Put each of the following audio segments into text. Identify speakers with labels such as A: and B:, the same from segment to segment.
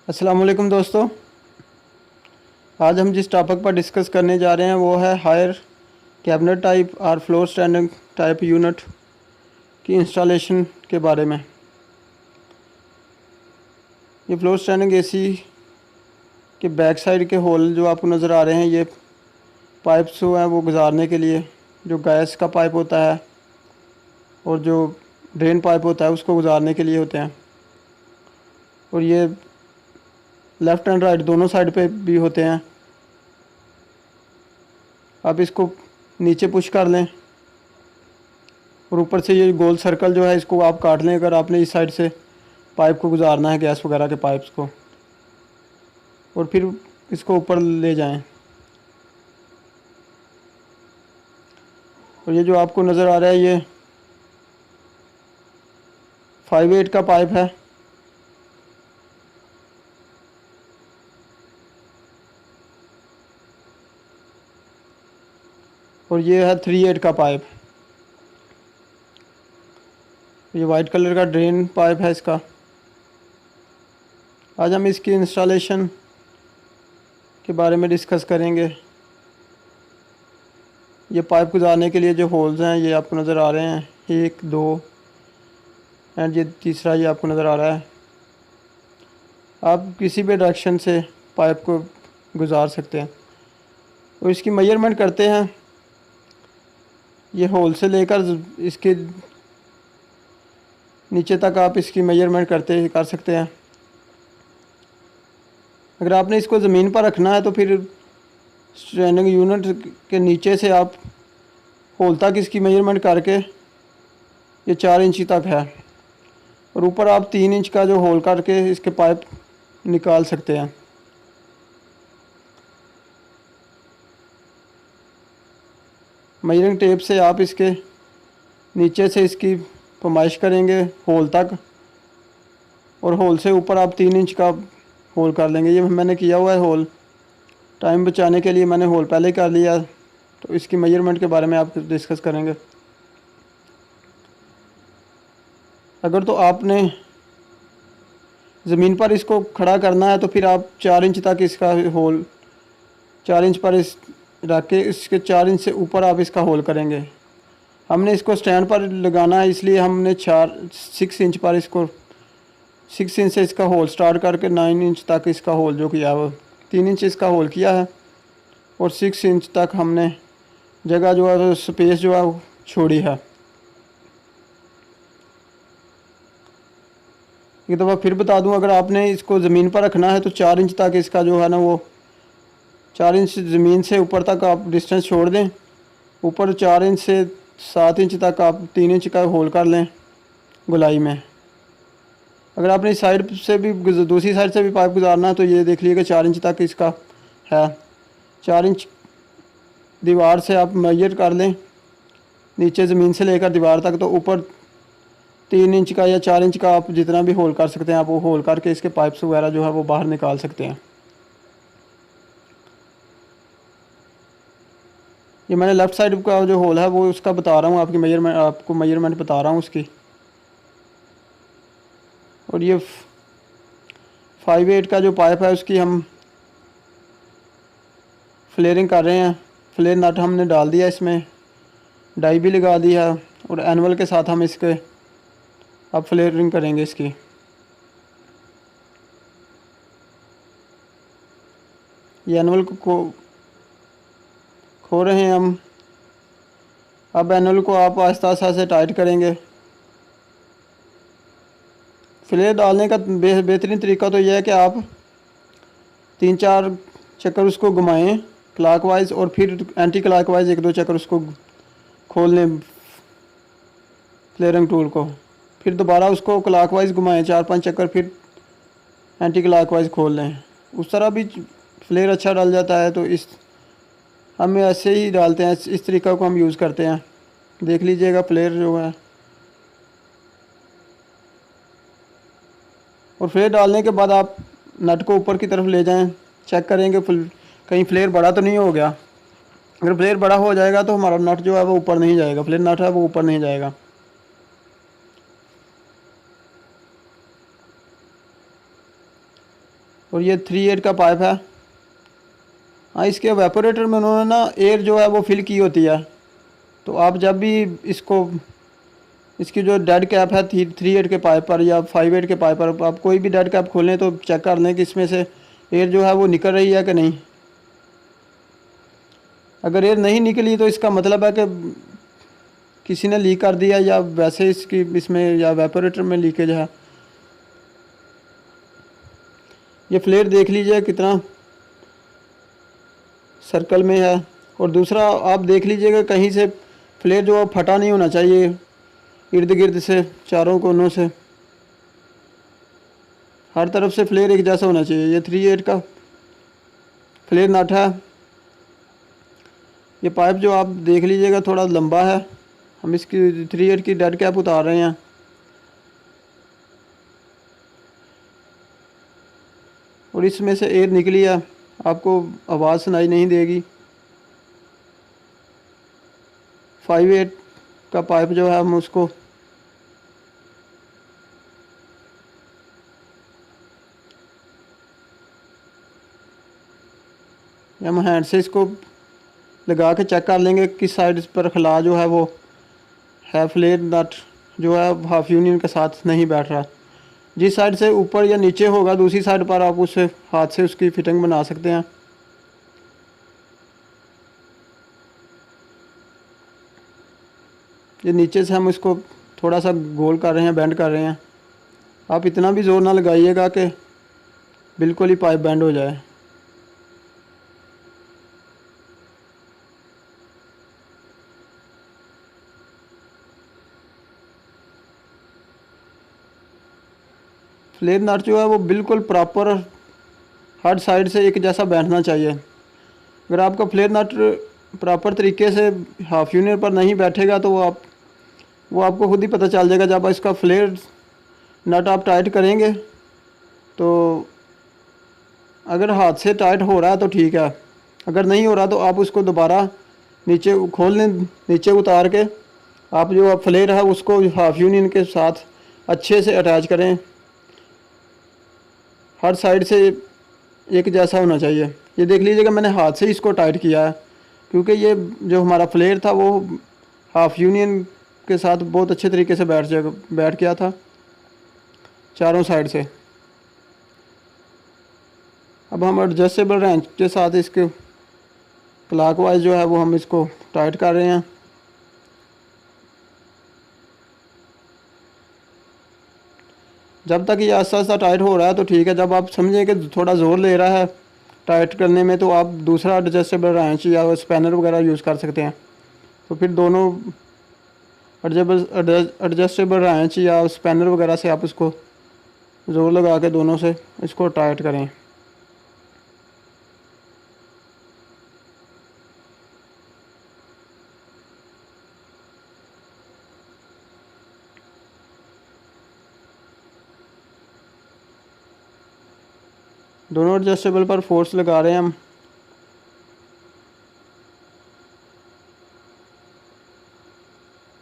A: अस्सलाम वालेकुम दोस्तों। आज हम जिस टॉपिक पर डिस्कस करने जा रहे हैं वो है हायर कैबिनेट टाइप और फ्लोर स्टैंडिंग टाइप यूनिट की इंस्टॉलेशन के बारे में। ये फ्लोर स्टैंडिंग एसी के बैक साइड के होल जो आपको नज़र आ रहे हैं, ये पाइप्स जो हैं वो गुजारने के लिए, जो गैस का पाइप होता है और जो ड्रेन पाइप होता है उसको गुजारने के लिए होते हैं। और ये लेफ़्ट एंड राइट दोनों साइड पे भी होते हैं। आप इसको नीचे पुश कर लें और ऊपर से ये गोल सर्कल जो है इसको आप काट लें अगर आपने इस साइड से पाइप को गुजारना है, गैस वगैरह के पाइप्स को, और फिर इसको ऊपर ले जाएं। और ये जो आपको नज़र आ रहा है ये 5/8 का पाइप है। और ये है 3/8 का पाइप। ये वाइट कलर का ड्रेन पाइप है इसका। आज हम इसकी इंस्टॉलेशन के बारे में डिस्कस करेंगे। ये पाइप गुजारने के लिए जो होल्स हैं ये आपको नज़र आ रहे हैं, 1 2 एंड ये तीसरा ये आपको नज़र आ रहा है। आप किसी भी डायरेक्शन से पाइप को गुजार सकते हैं। और इसकी मेजरमेंट करते हैं, ये होल से लेकर इसके नीचे तक आप इसकी मेजरमेंट कर सकते हैं। अगर आपने इसको ज़मीन पर रखना है तो फिर स्टैंडिंग यूनिट के नीचे से आप होल तक इसकी मेजरमेंट करके ये 4 इंच तक है, और ऊपर आप 3 इंच का जो होल करके इसके पाइप निकाल सकते हैं। मेजरिंग टेप से आप इसके नीचे से इसकी पैमाइश करेंगे होल तक, और होल से ऊपर आप 3 इंच का होल कर लेंगे। ये मैंने किया हुआ है होल, टाइम बचाने के लिए मैंने होल पहले कर लिया। तो इसकी मेजरमेंट के बारे में आप डिस्कस करेंगे। अगर तो आपने ज़मीन पर इसको खड़ा करना है तो फिर आप 4 इंच तक इसका होल, 4 इंच पर इस रख के इसके 4 इंच से ऊपर आप इसका होल करेंगे। हमने इसको स्टैंड पर लगाना है इसलिए हमने 6 इंच पर इसको 6 इंच से इसका होल स्टार्ट करके 9 इंच तक इसका होल जो किया है, 3 इंच इसका होल किया है, और 6 इंच तक हमने जगह जो है स्पेस जो है वो छोड़ी है। एक दफ़ा फिर बता दूं, अगर आपने इसको ज़मीन पर रखना है तो 4 इंच तक इसका जो है ना वो 4 इंच ज़मीन से ऊपर तक आप डिस्टेंस छोड़ दें। ऊपर 4 इंच से 7 इंच तक आप 3 इंच का होल कर लें गोलाई में। अगर आपने इस साइड से भी दूसरी साइड से भी पाइप गुजारना है तो ये देख लीजिएगा 4 इंच तक इसका है। 4 इंच दीवार से आप मेजर कर लें, नीचे ज़मीन से लेकर दीवार तक, तो ऊपर 3 इंच का या 4 इंच का आप जितना भी होल कर सकते हैं आप वो होल करके इसके पाइप्स वगैरह जो है वो बाहर निकाल सकते हैं। ये मैंने लेफ़्ट साइड का जो होल है वो उसका बता रहा हूँ, आपको मेजरमेंट बता रहा हूँ उसकी। और ये 5/8 का जो पाइप है उसकी हम फ्लेयरिंग कर रहे हैं। फ्लेयर नट हमने डाल दिया, इसमें डाई भी लगा दी है, और एनवल के साथ हम इसके अब फ्लेयरिंग करेंगे इसकी। ये एनवल को खो रहे हैं हम। अब एनवल को आप आहिस्ता आहिस्ता से टाइट करेंगे। फ्लेयर डालने का बेहतरीन तरीका तो यह है कि आप 3-4 चक्कर उसको घुमाएं क्लॉकवाइज, और फिर एंटी क्लॉकवाइज 1-2 चक्कर उसको खोल लें फ्लेयरिंग टूल को। फिर दोबारा उसको क्लॉकवाइज घुमाएं 4-5 चक्कर, फिर एंटी क्लॉकवाइज खोल लें। उस तरह भी फ्लेयर अच्छा डाल जाता है। तो हम ऐसे ही डालते हैं, इस तरीका को हम यूज़ करते हैं। देख लीजिएगा फ्लेयर जो है। और फ्लेयर डालने के बाद आप नट को ऊपर की तरफ ले जाएं, चेक करेंगे कहीं फ्लेयर बड़ा तो नहीं हो गया। अगर फ्लेयर बड़ा हो जाएगा तो हमारा नट जो है वो ऊपर नहीं जाएगा, फ्लेयर नट है वो ऊपर नहीं जाएगा। और ये 3/8 का पाइप है। हाँ, इसके वेपोरेटर में उन्होंने ना एयर जो है वो फिल की होती है, तो आप जब भी इसको, इसकी जो डेड कैप है 3/8 के पाइप पर या 5/8 के पाइप पर, आप कोई भी डेड कैप खोलें तो चेक कर लें कि इसमें से एयर जो है वो निकल रही है कि नहीं। अगर एयर नहीं निकली तो इसका मतलब है कि किसी ने लीक कर दिया, या वैसे इसकी इसमें या वेपोरेटर में लीकेज है। ये फ्लेयर देख लीजिए कितना सर्कल में है। और दूसरा आप देख लीजिएगा कहीं से फ्लेयर जो है फटा नहीं होना चाहिए, इर्द गिर्द से, चारों कोनों से, हर तरफ से फ्लेयर एक जैसा होना चाहिए। ये 3/8 का फ्लेयर नट है। ये पाइप जो आप देख लीजिएगा थोड़ा लंबा है। हम इसकी 3/8 की डेड कैप उतार रहे हैं। और इसमें से एयर निकली है, आपको आवाज़ सुनाई नहीं देगी। 5/8 का पाइप जो है हम उसको हम हैंड से इसको लगा के चेक कर लेंगे किस साइड पर खला जो है वो है, फ्लेयर नट जो है हाफ यूनियन के साथ नहीं बैठ रहा। जिस साइड से ऊपर या नीचे होगा दूसरी साइड पर आप उसे हाथ से उसकी फिटिंग बना सकते हैं। ये नीचे से हम इसको थोड़ा सा गोल कर रहे हैं, बेंड कर रहे हैं। आप इतना भी ज़ोर ना लगाइएगा कि बिल्कुल ही पाइप बेंड हो जाए। फ्लेयर नट जो है वो बिल्कुल प्रॉपर हर साइड से एक जैसा बैठना चाहिए। अगर आपका फ्लेयर नट प्रॉपर तरीके से हाफ यूनियन पर नहीं बैठेगा तो वो आपको खुद ही पता चल जाएगा। जब इसका फ्लेयर नट आप टाइट करेंगे तो अगर हाथ से टाइट हो रहा है तो ठीक है, अगर नहीं हो रहा तो आप उसको दोबारा नीचे खोल लें, नीचे उतार के आप जो फ्लेयर है उसको हाफ यूनियन के साथ अच्छे से अटैच करें। हर साइड से एक जैसा होना चाहिए। ये देख लीजिएगा मैंने हाथ से इसको टाइट किया है, क्योंकि ये जो हमारा फ्लेयर था वो हाफ यूनियन के साथ बहुत अच्छे तरीके से बैठ गया था चारों साइड से। अब हम एडजस्टेबल रेंच के साथ इसके क्लॉकवाइज जो है वो हम इसको टाइट कर रहे हैं। जब तक ये आस्ता आस्ता टाइट हो रहा है तो ठीक है। जब आप समझें कि थोड़ा ज़ोर ले रहा है टाइट करने में तो आप दूसरा एडजस्टेबल रेंच या स्पैनर वगैरह यूज़ कर सकते हैं। तो फिर दोनों एडजस्टेबल रेंच या स्पैनर वगैरह से आप इसको ज़ोर लगा के दोनों से इसको टाइट करें। दोनों एडजस्टेबल पर फोर्स लगा रहे हैं हम।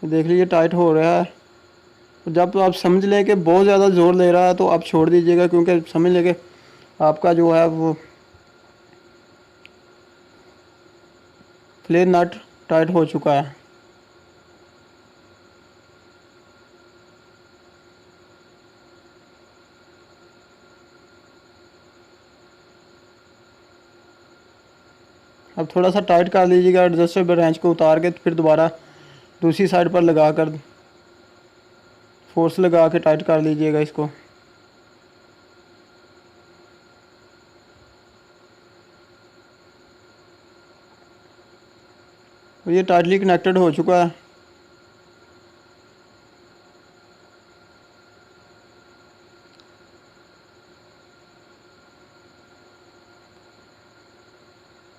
A: देख लीजिए टाइट हो रहा है। जब तो आप समझ लें कि बहुत ज़्यादा ज़ोर ले रहा है तो आप छोड़ दीजिएगा, क्योंकि समझ लें कि आपका जो है वो फ्लेयर नट टाइट हो चुका है। अब थोड़ा सा टाइट कर लीजिएगा एडजस्टेबल रेंच को उतार के, फिर दोबारा दूसरी साइड पर लगा कर फोर्स लगा के टाइट कर लीजिएगा इसको। ये टाइटली कनेक्टेड हो चुका है।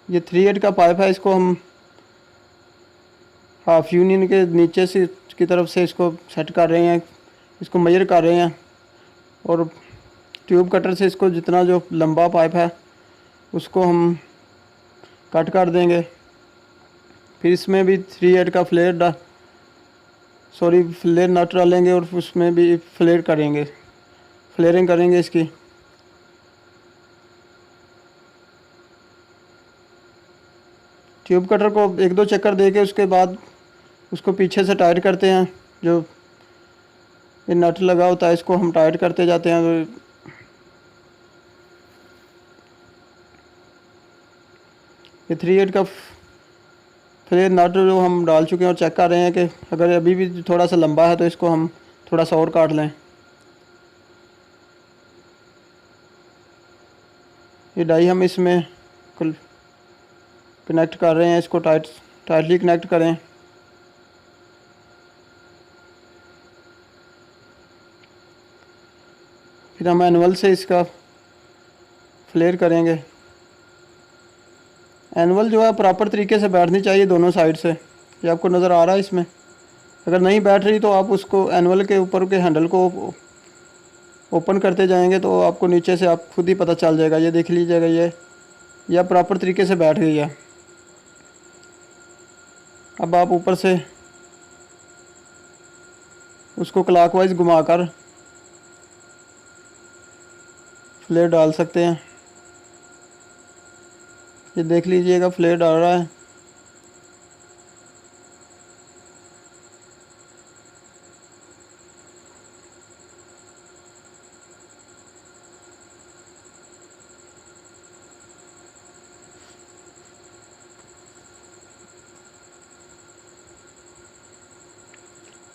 A: ये 3/8 का पाइप है, इसको हम हाफ यूनियन के नीचे से की तरफ से इसको सेट कर रहे हैं, इसको मेजर कर रहे हैं। और ट्यूब कटर से इसको जितना जो लंबा पाइप है उसको हम कट कर देंगे। फिर इसमें भी 3/8 का फ्लेयर नट डालेंगे और उसमें भी फ्लेयरिंग करेंगे इसकी। ट्यूब कटर को एक दो चक्कर दे के उसके बाद उसको पीछे से टाइट करते हैं। जो ये नट लगा होता है इसको हम टाइट करते जाते हैं। ये 3/8 का फिर नट जो हम डाल चुके हैं और चेक कर रहे हैं कि अगर अभी भी थोड़ा सा लंबा है तो इसको हम थोड़ा सा और काट लें। ये डाई हम इसमें कनेक्ट कर रहे हैं, इसको टाइटली कनेक्ट करें। फिर हम एनुअल से इसका फ्लेयर करेंगे। एनुअल जो है प्रॉपर तरीके से बैठनी चाहिए दोनों साइड से। ये आपको नज़र आ रहा है इसमें। अगर नहीं बैठ रही तो आप उसको एनुअल के ऊपर के हैंडल को ओपन करते जाएंगे तो आपको नीचे से आप खुद ही पता चल जाएगा। ये देख लीजिएगा, ये प्रॉपर तरीके से बैठ गई है। अब आप ऊपर से उसको क्लॉकवाइज घुमाकर फ्लेयर डाल सकते हैं। ये देख लीजिएगा फ्लेयर डाल रहा है।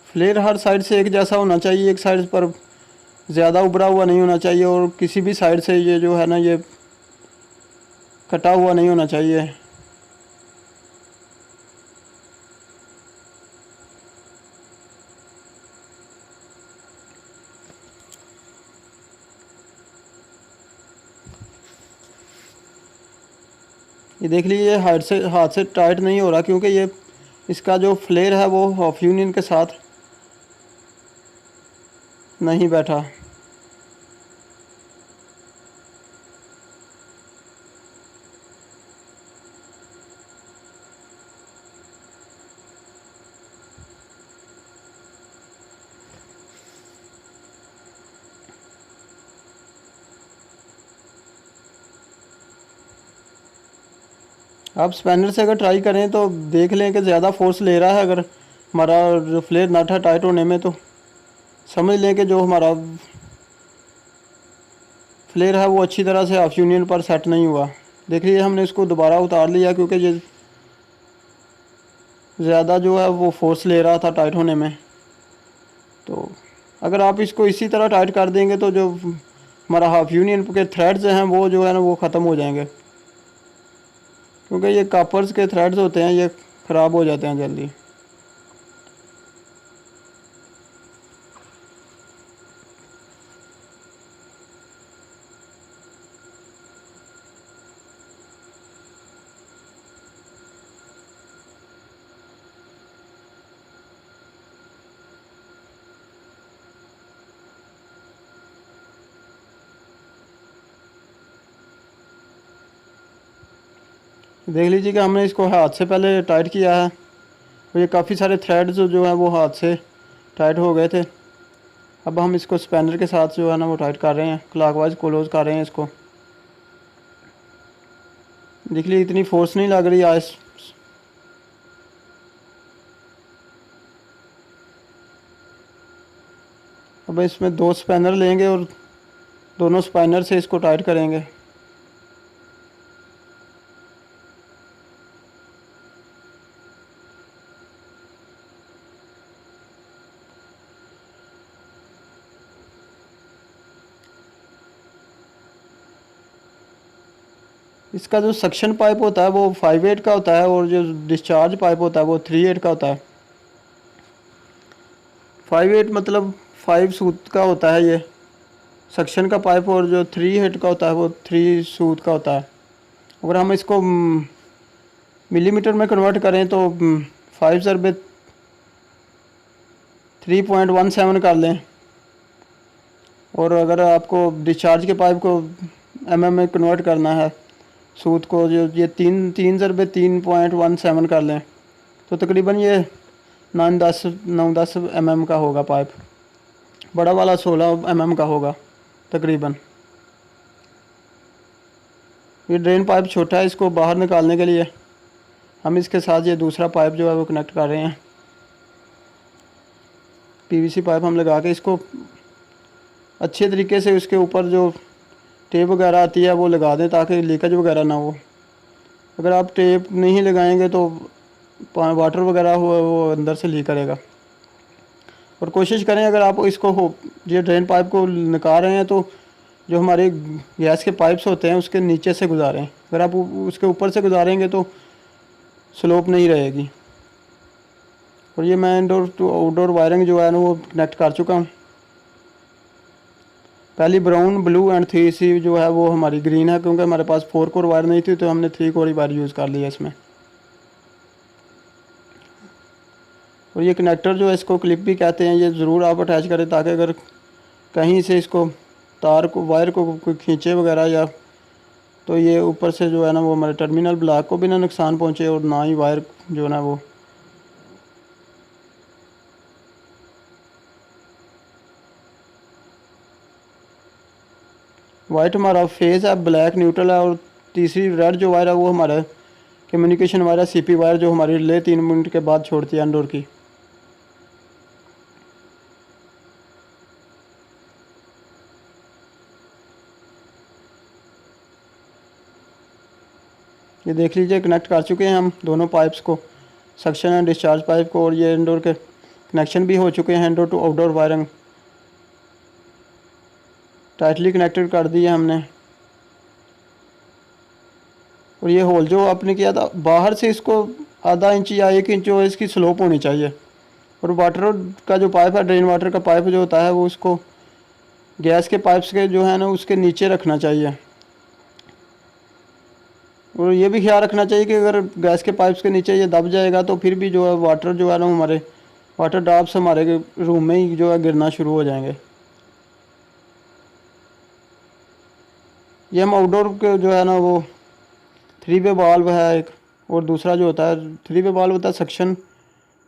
A: फ्लेयर हर साइड से एक जैसा होना चाहिए, एक साइड पर ज़्यादा उभरा हुआ नहीं होना चाहिए और किसी भी साइड से ये जो है ना ये कटा हुआ नहीं होना चाहिए। ये देख लीजिए हाथ से टाइट नहीं हो रहा क्योंकि ये इसका जो फ्लेयर है वो ऑफ यूनियन के साथ नहीं बैठा। आप स्पैनर से अगर ट्राई करें तो देख लें कि ज़्यादा फोर्स ले रहा है। अगर हमारा जो फ्लेयर नट है टाइट होने में तो समझ लें कि जो हमारा फ्लेयर है वो अच्छी तरह से ऑफ यूनियन पर सेट नहीं हुआ। देख लीजिए हमने इसको दोबारा उतार लिया क्योंकि ये ज़्यादा जो है वो फोर्स ले रहा था टाइट होने में। तो अगर आप इसको इसी तरह टाइट कर देंगे तो जो हमारा हाफ यूनियन के थ्रेड्स हैं वो जो है ना वो ख़त्म हो जाएंगे क्योंकि ये कॉपर्स के थ्रेड्स होते हैं, ये ख़राब हो जाते हैं जल्दी। देख लीजिए कि हमने इसको हाथ से पहले टाइट किया है और ये काफ़ी सारे थ्रेड्स जो हैं वो हाथ से टाइट हो गए थे। अब हम इसको स्पैनर के साथ जो है ना वो टाइट कर रहे हैं, क्लॉकवाइज क्लोज कर रहे हैं इसको। देख लीजिए इतनी फोर्स नहीं लग रही आज। अब इसमें 2 स्पैनर लेंगे और दोनों स्पैनर से इसको टाइट करेंगे। इसका जो सक्शन पाइप होता है वो 5/8 का होता है और जो डिस्चार्ज पाइप होता है वो 3/8 का होता है। 5/8 मतलब 5 सूत का होता है ये सक्शन का पाइप और जो 3/8 का होता है वो 3 सूत का होता है। अगर हम इसको मिलीमीटर में कन्वर्ट करें तो 5/3.17 कर लें और अगर आपको डिस्चार्ज के पाइप को में कन्वर्ट करना है सूत को, जो ये 3/3.17 कर लें तो तकरीबन ये 9-10 का होगा पाइप। बड़ा वाला 16 का होगा तकरीबन। ये ड्रेन पाइप छोटा है, इसको बाहर निकालने के लिए हम इसके साथ ये दूसरा पाइप जो है वो कनेक्ट कर रहे हैं। पीवीसी पाइप हम लगा के इसको अच्छे तरीके से उसके ऊपर जो टेप वगैरह आती है वो लगा दें ताकि लीकेज वगैरह ना हो। अगर आप टेप नहीं लगाएंगे तो वाटर वगैरह वो अंदर से लीक करेगा। और कोशिश करें अगर आप इसको ये ड्रेन पाइप को निकाल रहे हैं तो जो हमारे गैस के पाइप्स होते हैं उसके नीचे से गुजारें। अगर आप उसके ऊपर से गुजारेंगे तो स्लोप नहीं रहेगी। और ये मैं इंडोर टू आउटडोर वायरिंग जो है ना वो कनेक्ट कर चुका हूँ। पहली ब्राउन, ब्लू एंड 3C जो है वो हमारी ग्रीन है, क्योंकि हमारे पास 4 कोर वायर नहीं थी तो हमने 3 कोर वायर यूज़ कर लिया इसमें। और ये कनेक्टर जो है इसको क्लिप भी कहते हैं, ये ज़रूर आप अटैच करें ताकि अगर कहीं से इसको तार को वायर को कोई खींचे वगैरह या तो ये ऊपर से जो है ना वो हमारे टर्मिनल ब्लॉक को भी ना नुकसान पहुँचे और ना ही वायर जो है ना वो। वाइट हमारा फेस है, ब्लैक न्यूट्रल है और तीसरी रेड जो वायर है वो हमारा कम्युनिकेशन वायर है, CP वायर जो हमारी रिले 3 मिनट के बाद छोड़ती है इंडोर की। ये देख लीजिए कनेक्ट कर चुके हैं हम दोनों पाइप्स को, सक्शन एंड डिस्चार्ज पाइप को, और ये इंडोर के कनेक्शन भी हो चुके हैं। Indoor to outdoor wiring tightly connected कर दी है हमने। और ये होल जो आपने किया था बाहर से इसको आधा इंच या 1 इंच जो इसकी स्लोप होनी चाहिए। और वाटर का जो पाइप है, ड्रेन वाटर का पाइप जो होता है वो उसको गैस के पाइप्स के जो है ना उसके नीचे रखना चाहिए। और ये भी ख्याल रखना चाहिए कि अगर गैस के पाइप्स के नीचे ये दब जाएगा तो फिर भी जो है वाटर जो है ना हमारे वाटर ड्रॉप्स हमारे रूम में ही जो है गिरना शुरू हो जाएंगे। ये हम आउटडोर के जो है ना वो 3 वे वाल्व है एक, और दूसरा जो होता है 3 वे वाल्व होता है सक्शन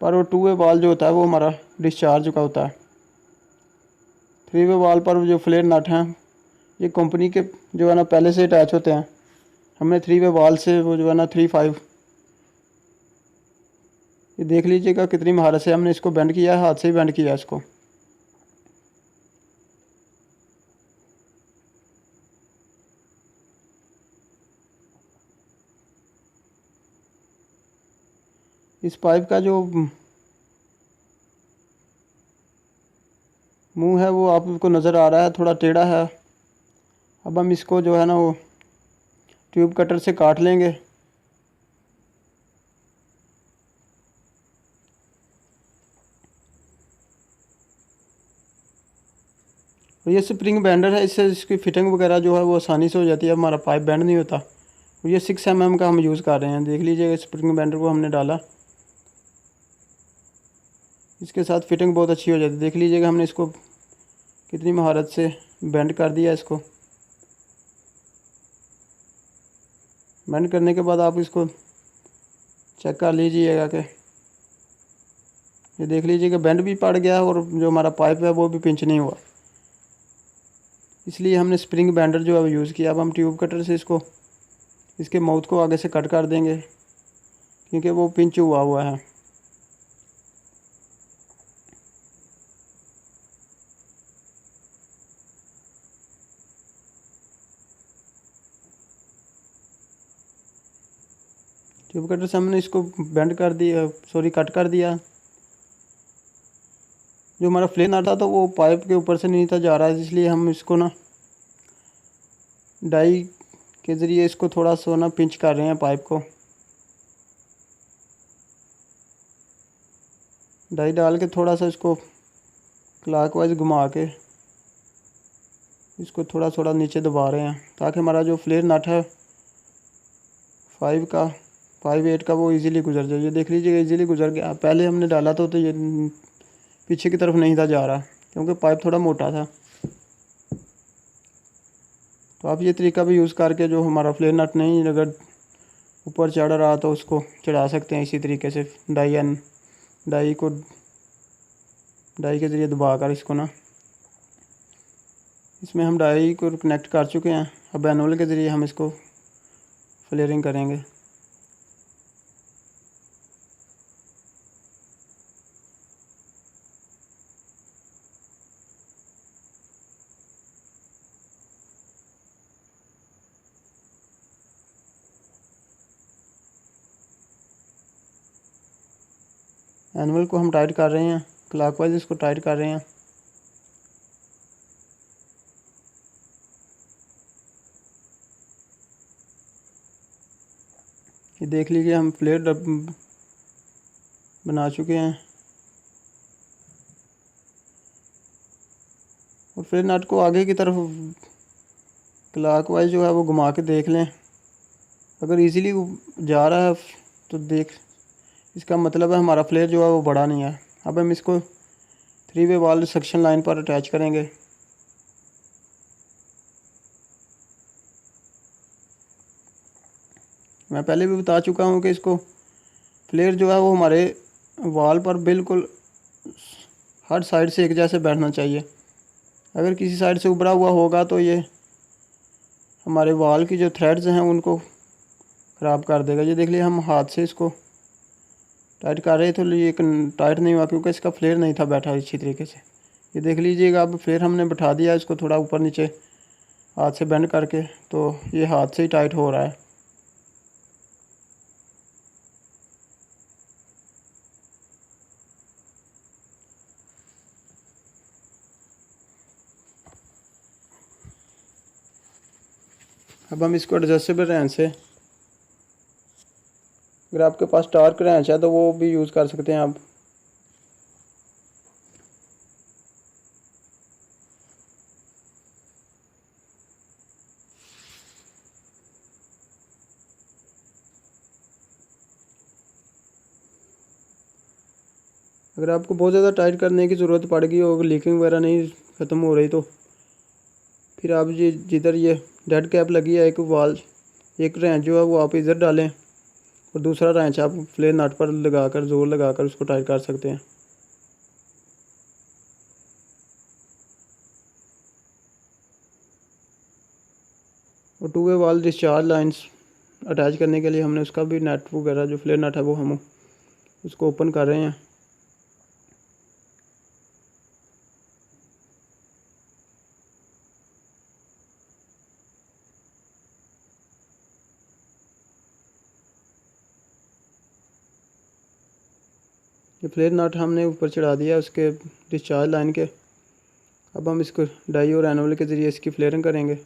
A: पर, और 2 वे वाल्व जो होता है वो हमारा डिस्चार्ज का होता है। 3 वे वाल्व पर जो फ्लेयर नट हैं ये कंपनी के जो है ना पहले से अटैच होते हैं। हमने 3 वे वाल्व से वो जो है ना 3-5, ये देख लीजिएगा कितनी महारत से हमने इसको बेंड किया है, हाथ से ही बेंड किया है इसको। इस पाइप का जो मुंह है वो आपको नज़र आ रहा है, थोड़ा टेढ़ा है। अब हम इसको जो है ना वो ट्यूब कटर से काट लेंगे। और ये स्प्रिंग बेंडर है, इससे इसकी फिटिंग वगैरह जो है वो आसानी से हो जाती है, हमारा पाइप बेंड नहीं होता। और ये 6 mm का हम यूज़ कर रहे हैं। देख लीजिए स्प्रिंग बेंडर को हमने डाला, इसके साथ फिटिंग बहुत अच्छी हो जाती है। देख लीजिएगा हमने इसको कितनी महारत से बेंड कर दिया। इसको बेंड करने के बाद आप इसको चेक कर लीजिएगा कि ये देख लीजिएगा बेंड भी पड़ गया और जो हमारा पाइप है वो भी पिंच नहीं हुआ, इसलिए हमने स्प्रिंग बेंडर जो है यूज़ किया। अब हम ट्यूब कटर से इसको इसके माउथ को आगे से कट कर देंगे क्योंकि वो पिंच हुआ हुआ है। ट्यूब कटर से हमने इसको बेंड कर दिया, सॉरी कट कर दिया। जो हमारा फ्लेयर नट था तो वो पाइप के ऊपर से नहीं था जा रहा है, इसलिए हम इसको ना डाई के ज़रिए इसको थोड़ा सा ना पिंच कर रहे हैं पाइप को। डाई डाल के थोड़ा सा इसको क्लॉकवाइज घुमा के इसको थोड़ा थोड़ा नीचे दबा रहे हैं ताकि हमारा जो फ्लेयर नट है 5/8 का वो इजीली गुजर जाए। ये देख लीजिएगा इजीली गुजर गया। पहले हमने डाला तो ये पीछे की तरफ नहीं था जा रहा क्योंकि पाइप थोड़ा मोटा था। तो आप ये तरीका भी यूज़ करके जो हमारा फ्लेयर नट नहीं अगर ऊपर चढ़ रहा तो उसको चढ़ा सकते हैं इसी तरीके से। डाई के ज़रिए दबा कर इसको ना, इसमें हम डाई को कनेक्ट कर चुके हैं। अब मैनुअल के ज़रिए हम इसको फ्लेयरिंग करेंगे। एनुअल को हम टाइट कर रहे हैं, क्लॉकवाइज इसको टाइट कर रहे हैं। ये देख लीजिए हम फ्लेयर बना चुके हैं। और फ्लेयर नट को आगे की तरफ क्लॉकवाइज जो है वो घुमा के देख लें। अगर इजीली जा रहा है तो इसका मतलब है हमारा फ्लेयर जो है वो बड़ा नहीं है। अब हम इसको 3 वे वाल सक्शन लाइन पर अटैच करेंगे। मैं पहले भी बता चुका हूँ कि इसको फ्लेयर जो है वो हमारे वाल पर बिल्कुल हर साइड से एक जैसे बैठना चाहिए। अगर किसी साइड से उभरा हुआ होगा तो ये हमारे वाल की जो थ्रेड्स हैं उनको ख़राब कर देगा। ये देख लिया हम हाथ से इसको टाइट कर रहे थे तो ये टाइट नहीं हुआ क्योंकि इसका फ्लेयर नहीं था बैठा अच्छी तरीके से। ये देख लीजिएगा अब फ्लेयर हमने बैठा दिया इसको थोड़ा ऊपर नीचे हाथ से बेंड करके, तो ये हाथ से ही टाइट हो रहा है। अब हम इसको एडजस्टेबल रेंच से, अगर आपके पास टार्क रेंच है तो वो भी यूज़ कर सकते हैं आप। अगर आपको बहुत ज़्यादा टाइट करने की ज़रूरत पड़ गई और लीकिंग वगैरह नहीं ख़त्म हो रही तो फिर आप ये जिधर ये डेड कैप लगी है एक रेंच जो है वो आप इधर डालें और दूसरा रेंच आप फ्लेयर नट पर लगाकर जोर लगाकर उसको टाइट कर सकते हैं। और 2 वे वाल डिस्चार्ज लाइंस अटैच करने के लिए हमने उसका भी नट वगैरह जो फ्लेयर नट है वो हम उसको ओपन कर रहे हैं। ये फ्लेयर नट हमने ऊपर चढ़ा दिया उसके डिस्चार्ज लाइन के। अब हम इसको डाई और एनुअल के ज़रिए इसकी फ्लेयरिंग करेंगे।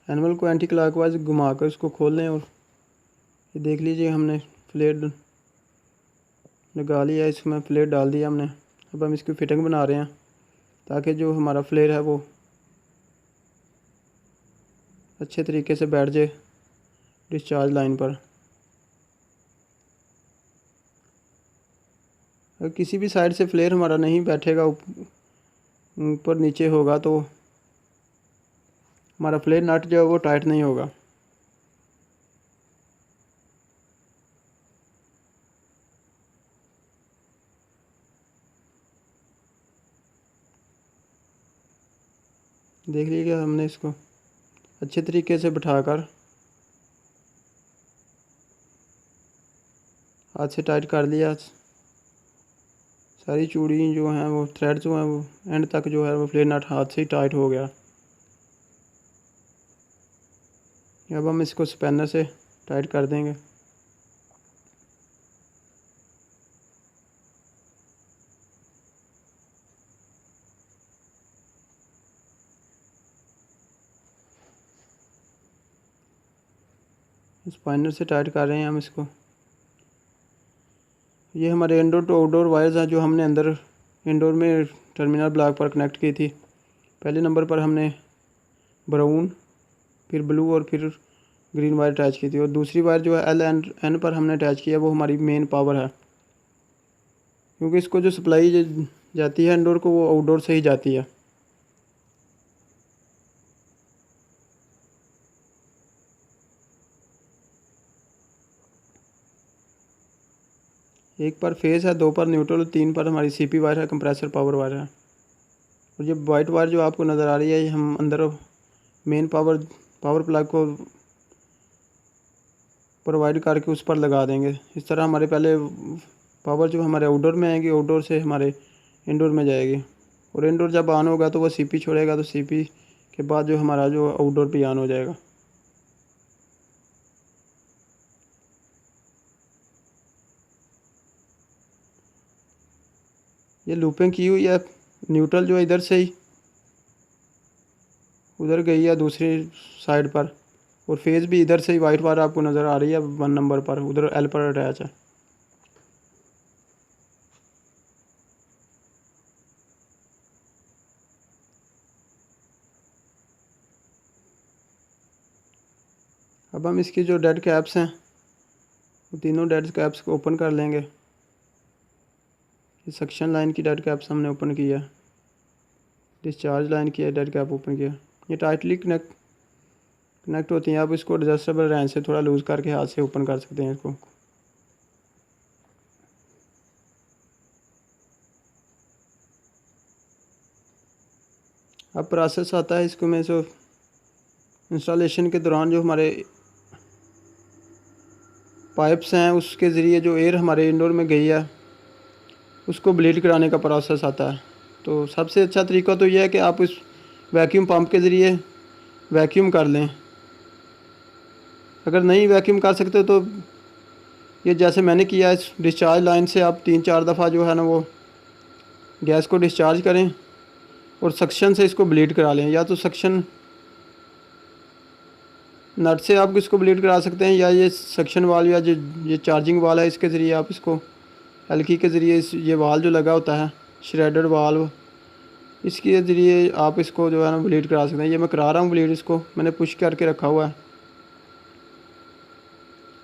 A: एनुअल को एंटी क्लॉकवाइज घुमा कर उसको खोल लें और ये देख लीजिए हमने फ्लेयर लगा लिया, इसमें फ्लेयर डाल दिया हमने। अब हम इसकी फिटिंग बना रहे हैं ताकि जो हमारा फ्लेयर है वो अच्छे तरीके से बैठ जाए डिस्चार्ज लाइन पर। अगर किसी भी साइड से फ्लेयर हमारा नहीं बैठेगा, ऊपर नीचे होगा, तो हमारा फ्लेयर नट जो है वो टाइट नहीं होगा। देख लीजिए हमने इसको अच्छे तरीके से बिठाकर हाथ से टाइट कर लिया। सारी चूड़ी जो हैं वो थ्रेड जो हैं वो एंड तक जो है वो फ्लेयर नट हाथ से ही टाइट हो गया। अब हम इसको स्पैनर से टाइट कर देंगे। स्पाइनर से टाइट कर रहे हैं हम इसको। ये हमारे इंडोर टू आउटडोर वायर्स हैं जो हमने अंदर इंडोर में टर्मिनल ब्लॉक पर कनेक्ट की थी। पहले नंबर पर हमने ब्राउन, फिर ब्लू और फिर ग्रीन वायर अटैच की थी, और दूसरी वायर जो है एल एंड एन पर हमने अटैच किया वो हमारी मेन पावर है, क्योंकि इसको जो सप्लाई जाती है इंडोर को वो आउटडोर से ही जाती है। 1 पर फेज़ है, 2 पर न्यूट्रल और 3 पर हमारी सीपी वायर है, कंप्रेसर पावर वायर है। और ये वाइट वायर जो आपको नज़र आ रही है, ये हम अंदर मेन पावर प्लग को प्रोवाइड करके उस पर लगा देंगे। इस तरह हमारे पहले पावर जो हमारे आउटडोर में आएगी, आउटडोर से हमारे इंडोर में जाएगी, और इंडोर जब ऑन होगा तो वो सीपी छोड़ेगा, तो सीपी के बाद जो हमारा जो आउटडोर भी ऑन हो जाएगा। ये लूपिंग की हुई है, न्यूट्रल जो इधर से ही उधर गई है दूसरी साइड पर, और फेज़ भी इधर से ही वाइट वायर आपको नज़र आ रही है 1 नंबर पर, उधर एल पर अटैच है। अब हम इसकी जो डेड कैप्स हैं वो तीनों डेड कैप्स को ओपन कर लेंगे। ये सक्शन लाइन की डेड कैप्स हमने ओपन किया, डिस्चार्ज लाइन की डेड कैप ओपन किया। ये टाइटली कनेक्ट होती हैं। आप इसको एडजस्टेबल रेंज से थोड़ा लूज़ करके हाथ से ओपन कर सकते हैं इसको। अब प्रोसेस आता है इसको में जो इंस्टॉलेशन के दौरान जो हमारे पाइप्स हैं उसके ज़रिए जो एयर हमारे इंडोर में गई है उसको ब्लीड कराने का प्रोसेस आता है। तो सबसे अच्छा तरीका तो यह है कि आप इस वैक्यूम पंप के ज़रिए वैक्यूम कर लें। अगर नहीं वैक्यूम कर सकते तो ये जैसे मैंने किया, इस डिस्चार्ज लाइन से आप 3-4 दफ़ा जो है ना वो गैस को डिस्चार्ज करें और सक्शन से इसको ब्लीड करा लें। या तो सक्शन नट से आप इसको ब्लीड करा सकते हैं, या ये सक्शन वाल या ये चार्जिंग वाल है इसके ज़रिए आप इसको हल्की के ज़रिए ये वाल जो लगा होता है श्रेडेड वाल्व, इसके ज़रिए आप इसको जो है ना ब्लीड करा सकते हैं। ये मैं करा रहा हूँ ब्लीड, इसको मैंने पुश करके रखा हुआ है।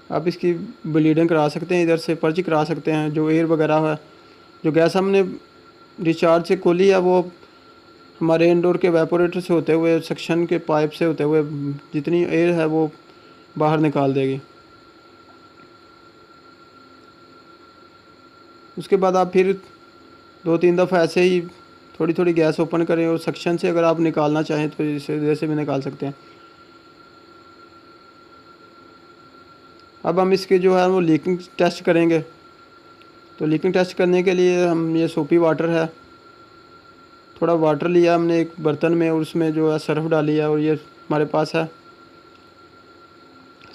A: आप इसकी ब्लीडिंग करा सकते हैं, इधर से पर्च करा सकते हैं। जो एयर वगैरह है, जो गैस हमने डिस्चार्ज से खोली है वो हमारे इंडोर के वेपोरेटर से होते हुए, सक्शन के पाइप से होते हुए जितनी एयर है वो बाहर निकाल देगी। उसके बाद आप फिर 2-3 दफ़ा ऐसे ही थोड़ी थोड़ी गैस ओपन करें, और सक्शन से अगर आप निकालना चाहें तो इसे जैसे भी निकाल सकते हैं। अब हम इसके जो है वो लीकिंग टेस्ट करेंगे। तो लीकिंग टेस्ट करने के लिए हम ये सोपी वाटर है, थोड़ा वाटर लिया हमने एक बर्तन में, और उसमें जो है सर्फ डाली है, और ये हमारे पास है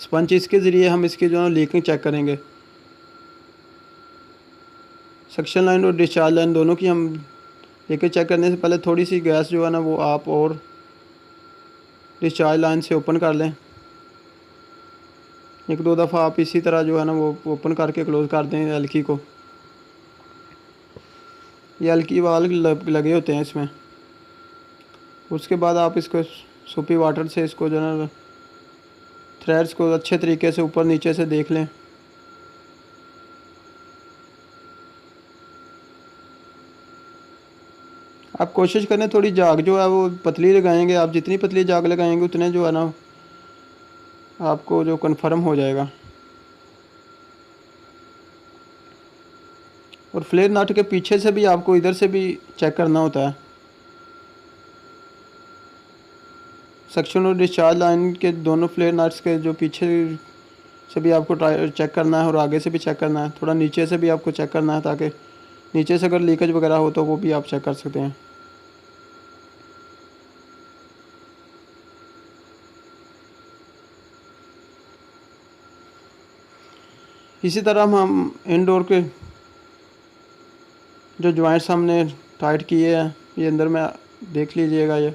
A: स्पंज। इसके ज़रिए हम इसकी जो है लीकिंग चेक करेंगे। सक्शन लाइन और डिस्चार्ज लाइन दोनों की हम लीकेज चेक करने से पहले थोड़ी सी गैस जो है ना वो आप और डिस्चार्ज लाइन से ओपन कर लें। 1-2 दफ़ा आप इसी तरह जो है ना वो ओपन करके क्लोज़ कर दें एलकी को। ये एलकी वाल लगे होते हैं इसमें। उसके बाद आप इसको सोपी वाटर से इसको जो है ना थ्रेड्स को अच्छे तरीके से ऊपर नीचे से देख लें। आप कोशिश करें थोड़ी जाग जो है वो पतली लगाएंगे। आप जितनी पतली जाग लगाएंगे उतने जो है ना आपको जो कन्फर्म हो जाएगा। और फ्लेयर नट के पीछे से भी आपको इधर से भी चेक करना होता है। सक्शन और डिस्चार्ज लाइन के दोनों फ्लेयर नट्स के जो पीछे से भी आपको चेक करना है, और आगे से भी चेक करना है। थोड़ा नीचे से भी आपको चेक करना है, ताकि नीचे से अगर लीकेज वगैरह हो तो वो भी आप चेक कर सकते हैं। इसी तरह हम इनडोर के जो जॉइंट्स हमने टाइट किए हैं, ये अंदर में देख लीजिएगा, ये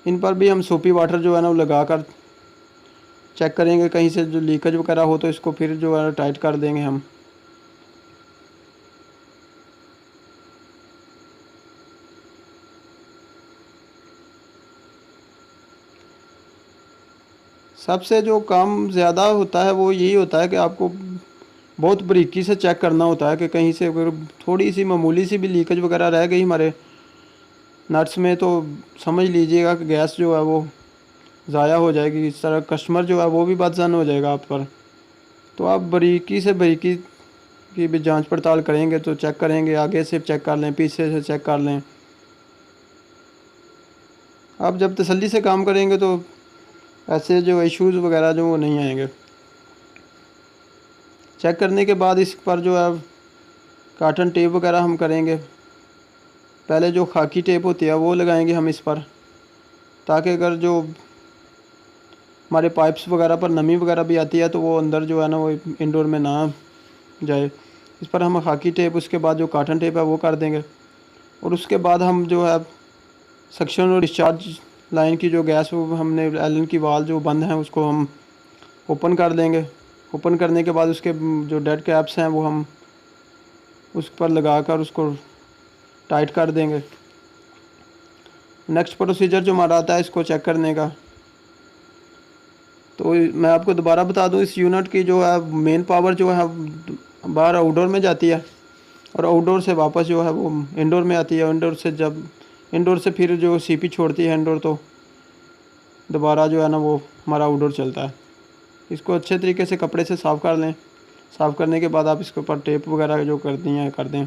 A: इन पर भी हम सोपी वाटर जो है ना वो लगा कर चेक करेंगे। कहीं से जो लीकेज वगैरह हो तो इसको फिर जो है टाइट कर देंगे हम। सबसे जो काम ज़्यादा होता है वो यही होता है कि आपको बहुत बारीकी से चेक करना होता है कि कहीं से अगर थोड़ी सी मामूली सी भी लीकेज वगैरह रह गई हमारे नट्स में तो समझ लीजिएगा कि गैस जो है वो ज़ाया हो जाएगी। इस तरह कस्टमर जो है वो भी बदज़न हो जाएगा आप पर। तो आप बारीकी से बारीकी की भी जांच पड़ताल करेंगे तो चेक करेंगे, आगे से चेक कर लें, पीछे से चेक कर लें। आप जब तसल्ली से काम करेंगे तो ऐसे जो इश्यूज़ वगैरह जो वो नहीं आएंगे। चेक करने के बाद इस पर जो है काटन टेप वगैरह हम करेंगे। पहले जो खाकी टेप होती है वो लगाएंगे हम इस पर, ताकि अगर जो हमारे पाइप्स वगैरह पर नमी वगैरह भी आती है तो वो अंदर जो है ना वो इंडोर में ना जाए। इस पर हम खाकी टेप, उसके बाद जो काटन टेप है वो कर देंगे। और उसके बाद हम जो है सक्शन और डिस्चार्ज लाइन की जो गैस वो हमने एलन की वाल जो बंद हैं उसको हम ओपन कर देंगे। ओपन करने के बाद उसके जो डेड कैप्स हैं वो हम उस पर लगा कर उसको टाइट कर देंगे। नेक्स्ट प्रोसीजर जो हमारा आता है इसको चेक करने का, तो मैं आपको दोबारा बता दूं, इस यूनिट की जो है मेन पावर जो है बाहर आउटडोर में जाती है और आउटडोर से वापस जो है वो इंडोर में आती है। इंडोर से फिर जो सीपी छोड़ती है इंडोर, तो दोबारा जो है ना वो हमारा आउटडोर चलता है। इसको अच्छे तरीके से कपड़े से साफ़ कर लें। साफ़ करने के बाद आप इसके ऊपर टेप वगैरह जो करती हैं कर दें।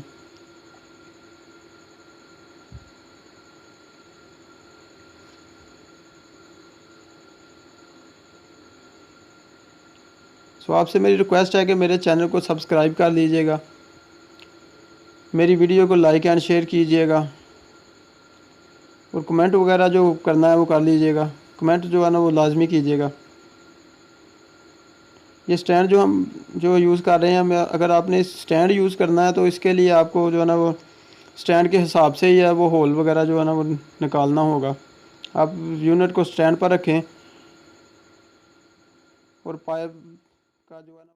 A: सो आपसे मेरी रिक्वेस्ट है कि मेरे चैनल को सब्सक्राइब कर लीजिएगा, मेरी वीडियो को लाइक एंड शेयर कीजिएगा और कमेंट वगैरह जो करना है वो कर लीजिएगा। कमेंट जो है ना वो लाजमी कीजिएगा। ये स्टैंड जो यूज़ कर रहे हैं, मैं अगर आपने स्टैंड यूज़ करना है तो इसके लिए आपको जो है ना वो स्टैंड के हिसाब से ही है वो होल वगैरह जो है ना वो निकालना होगा। आप यूनिट को स्टैंड पर रखें और पाइप का जो है ना